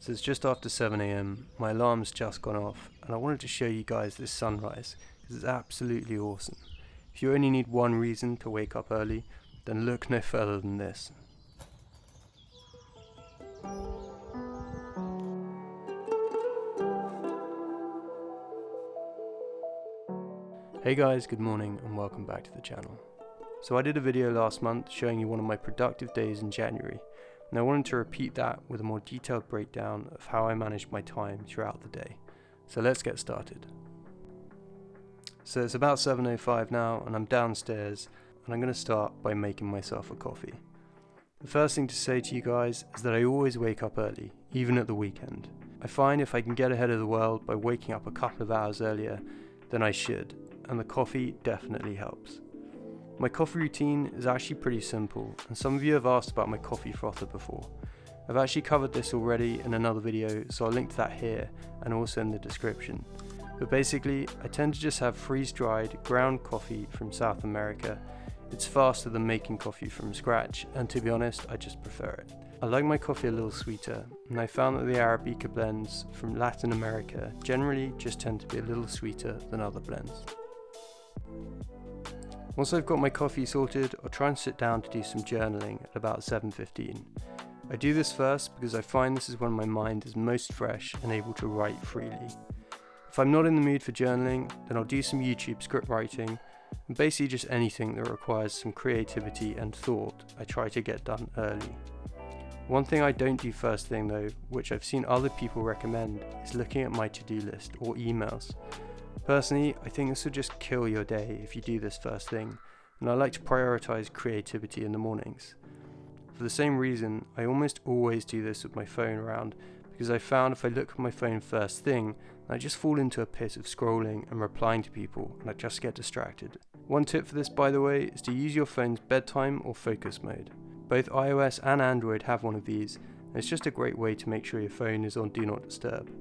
So it's just after 7 AM, my alarm's just gone off, and I wanted to show you guys this sunrise, because it's absolutely awesome. If you only need one reason to wake up early, then look no further than this. Hey guys, good morning and welcome back to the channel. So I did a video last month showing you one of my productive days in January, and I wanted to repeat that with a more detailed breakdown of how I managed my time throughout the day. So let's get started. So it's about 7:05 now and I'm downstairs, and I'm going to start by making myself a coffee. The first thing to say to you guys is that I always wake up early, even at the weekend. I find if I can get ahead of the world by waking up a couple of hours earlier, then I should, and the coffee definitely helps. My coffee routine is actually pretty simple, and some of you have asked about my coffee frother before. I've actually covered this already in another video, so I'll link to that here and also in the description. But basically, I tend to just have freeze-dried ground coffee from South America. It's faster than making coffee from scratch, and to be honest, I just prefer it. I like my coffee a little sweeter, and I found that the Arabica blends from Latin America generally just tend to be a little sweeter than other blends. Once I've got my coffee sorted, I'll try and sit down to do some journaling at about 7:15. I do this first because I find this is when my mind is most fresh and able to write freely. If I'm not in the mood for journaling, then I'll do some YouTube script writing, and basically just anything that requires some creativity and thought I try to get done early. One thing I don't do first thing though, which I've seen other people recommend, is looking at my to-do list or emails. Personally, I think this will just kill your day if you do this first thing, and I like to prioritize creativity in the mornings. For the same reason, I almost always do this with my phone around, because I found if I look at my phone first thing, I just fall into a pit of scrolling and replying to people, and I just get distracted. One tip for this, by the way, is to use your phone's bedtime or focus mode. Both iOS and Android have one of these, and it's just a great way to make sure your phone is on Do Not Disturb.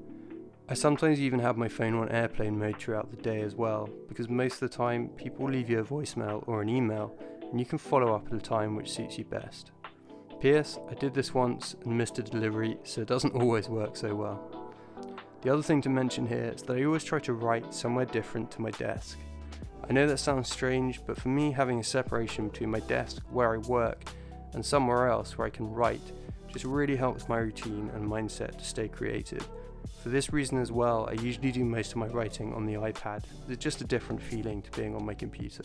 I sometimes even have my phone on airplane mode throughout the day as well, because most of the time people leave you a voicemail or an email, and you can follow up at a time which suits you best. P.S. I did this once and missed a delivery, so it doesn't always work so well. The other thing to mention here is that I always try to write somewhere different to my desk. I know that sounds strange, but for me having a separation between my desk where I work and somewhere else where I can write just really helps my routine and mindset to stay creative. For this reason as well, I usually do most of my writing on the iPad. It's just a different feeling to being on my computer.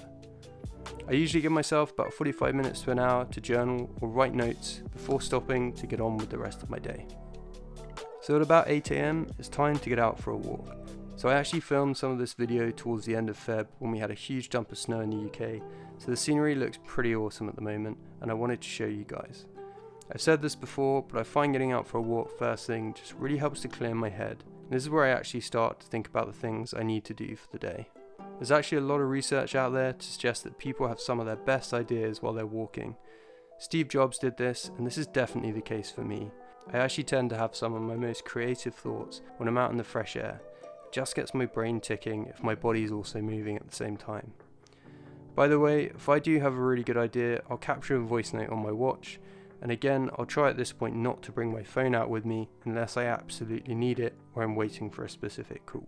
I usually give myself about 45 minutes to an hour to journal or write notes before stopping to get on with the rest of my day. So at about 8 AM, it's time to get out for a walk. So I actually filmed some of this video towards the end of Feb when we had a huge dump of snow in the UK, so the scenery looks pretty awesome at the moment, and I wanted to show you guys. I've said this before, but I find getting out for a walk first thing just really helps to clear my head. And this is where I actually start to think about the things I need to do for the day. There's actually a lot of research out there to suggest that people have some of their best ideas while they're walking. Steve Jobs did this, and this is definitely the case for me. I actually tend to have some of my most creative thoughts when I'm out in the fresh air. It just gets my brain ticking if my body is also moving at the same time. By the way, if I do have a really good idea, I'll capture a voice note on my watch. And again, I'll try at this point not to bring my phone out with me unless I absolutely need it or I'm waiting for a specific call.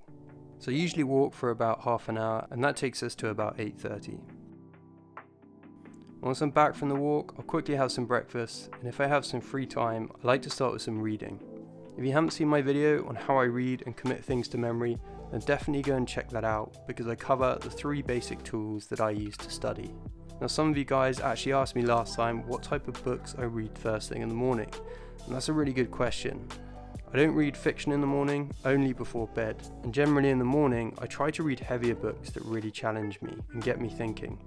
So I usually walk for about half an hour, and that takes us to about 8:30. Once I'm back from the walk, I'll quickly have some breakfast, and if I have some free time, I like to start with some reading. If you haven't seen my video on how I read and commit things to memory, then definitely go and check that out, because I cover the 3 basic tools that I use to study. Now some of you guys actually asked me last time what type of books I read first thing in the morning, and that's a really good question. I don't read fiction in the morning, only before bed, and generally in the morning I try to read heavier books that really challenge me and get me thinking.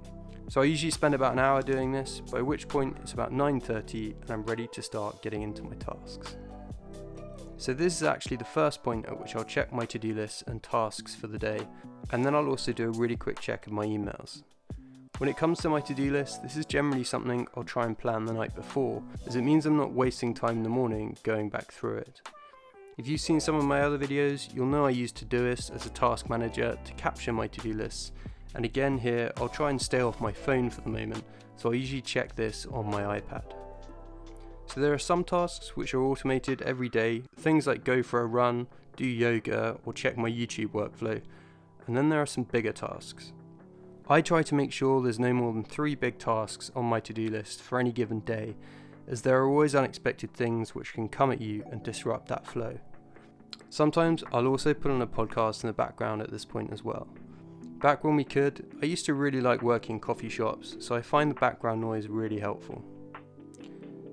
So I usually spend about an hour doing this, by which point it's about 9:30 and I'm ready to start getting into my tasks. So this is actually the first point at which I'll check my to-do list and tasks for the day, and then I'll also do a really quick check of my emails. When it comes to my to-do list, this is generally something I'll try and plan the night before, as it means I'm not wasting time in the morning going back through it. If you've seen some of my other videos, you'll know I use Todoist as a task manager to capture my to-do lists, and again here I'll try and stay off my phone for the moment, so I usually check this on my iPad. So there are some tasks which are automated every day, things like go for a run, do yoga, or check my YouTube workflow. And then there are some bigger tasks. I try to make sure there's no more than 3 big tasks on my to-do list for any given day, as there are always unexpected things which can come at you and disrupt that flow. Sometimes I'll also put on a podcast in the background at this point as well. Back when we could, I used to really like working in coffee shops, so I find the background noise really helpful.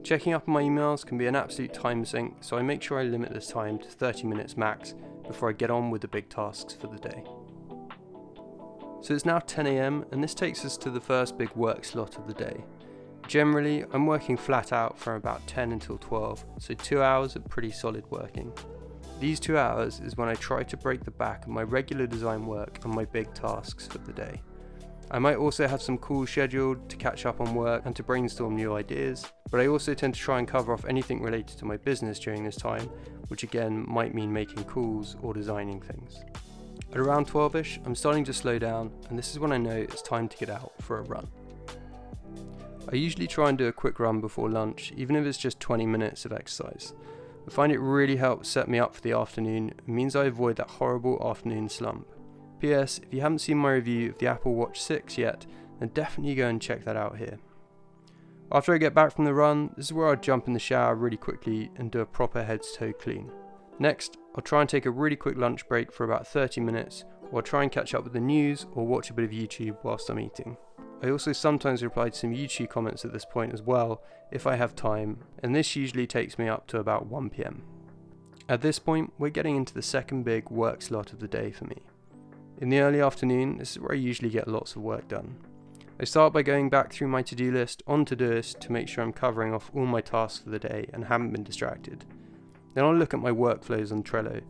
Checking up on my emails can be an absolute time sink, so I make sure I limit this time to 30 minutes max before I get on with the big tasks for the day. So it's now 10 AM and this takes us to the first big work slot of the day. Generally, I'm working flat out from about 10 until 12, so 2 hours of pretty solid working. These 2 hours is when I try to break the back of my regular design work and my big tasks for the day. I might also have some calls scheduled to catch up on work and to brainstorm new ideas, but I also tend to try and cover off anything related to my business during this time, which again might mean making calls or designing things. At around 12ish, I'm starting to slow down, and this is when I know it's time to get out for a run. I usually try and do a quick run before lunch, even if it's just 20 minutes of exercise. I find it really helps set me up for the afternoon and means I avoid that horrible afternoon slump. PS, if you haven't seen my review of the Apple Watch 6 yet, then definitely go and check that out here. After I get back from the run, this is where I'll jump in the shower really quickly and do a proper head to toe clean. Next, I'll try and take a really quick lunch break for about 30 minutes, or I'll try and catch up with the news or watch a bit of YouTube whilst I'm eating. I also sometimes reply to some YouTube comments at this point as well, if I have time, and this usually takes me up to about 1 PM. At this point, we're getting into the second big work slot of the day for me. In the early afternoon, this is where I usually get lots of work done. I start by going back through my to-do list on Todoist to make sure I'm covering off all my tasks for the day and haven't been distracted. Then I'll look at my workflows on Trello.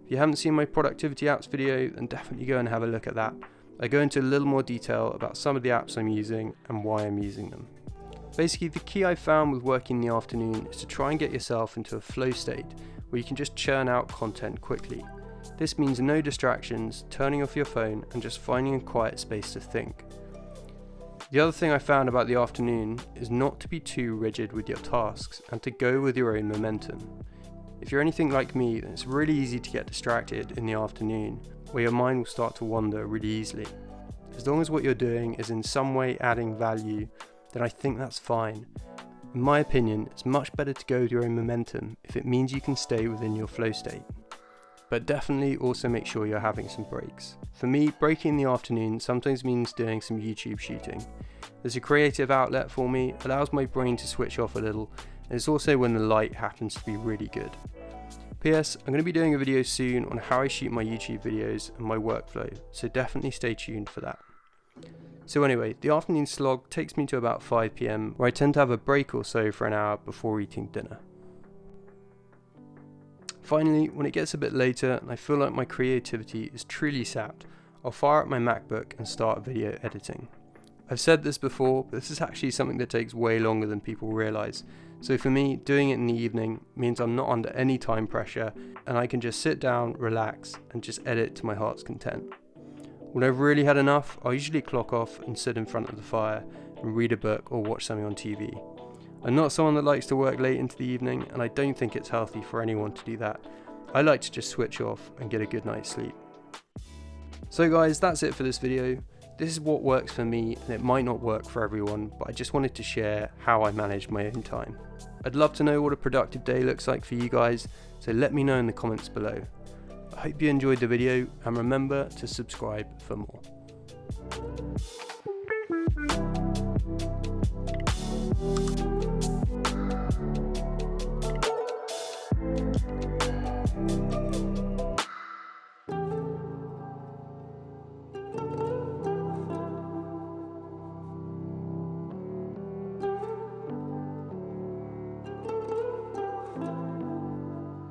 If you haven't seen my productivity apps video, then definitely go and have a look at that. I go into a little more detail about some of the apps I'm using and why I'm using them. Basically, the key I've found with working in the afternoon is to try and get yourself into a flow state where you can just churn out content quickly. This means no distractions, turning off your phone, and just finding a quiet space to think. The other thing I found about the afternoon is not to be too rigid with your tasks and to go with your own momentum. If you're anything like me, then it's really easy to get distracted in the afternoon, where your mind will start to wander really easily. As long as what you're doing is in some way adding value, then I think that's fine. In my opinion, it's much better to go with your own momentum if it means you can stay within your flow state. But definitely also make sure you're having some breaks. For me, breaking in the afternoon sometimes means doing some YouTube shooting. It's a creative outlet for me, allows my brain to switch off a little, and it's also when the light happens to be really good. PS, I'm going to be doing a video soon on how I shoot my YouTube videos and my workflow, so definitely stay tuned for that. So anyway, the afternoon slog takes me to about 5 PM, where I tend to have a break or so for an hour before eating dinner. Finally, when it gets a bit later and I feel like my creativity is truly sapped, I'll fire up my MacBook and start video editing. I've said this before, but this is actually something that takes way longer than people realise. So for me, doing it in the evening means I'm not under any time pressure and I can just sit down, relax, and just edit to my heart's content. When I've really had enough, I'll usually clock off and sit in front of the fire and read a book or watch something on TV. I'm not someone that likes to work late into the evening, and I don't think it's healthy for anyone to do that. I like to just switch off and get a good night's sleep. So guys, that's it for this video. This is what works for me, and it might not work for everyone, but I just wanted to share how I manage my own time. I'd love to know what a productive day looks like for you guys, so let me know in the comments below. I hope you enjoyed the video, and remember to subscribe for more.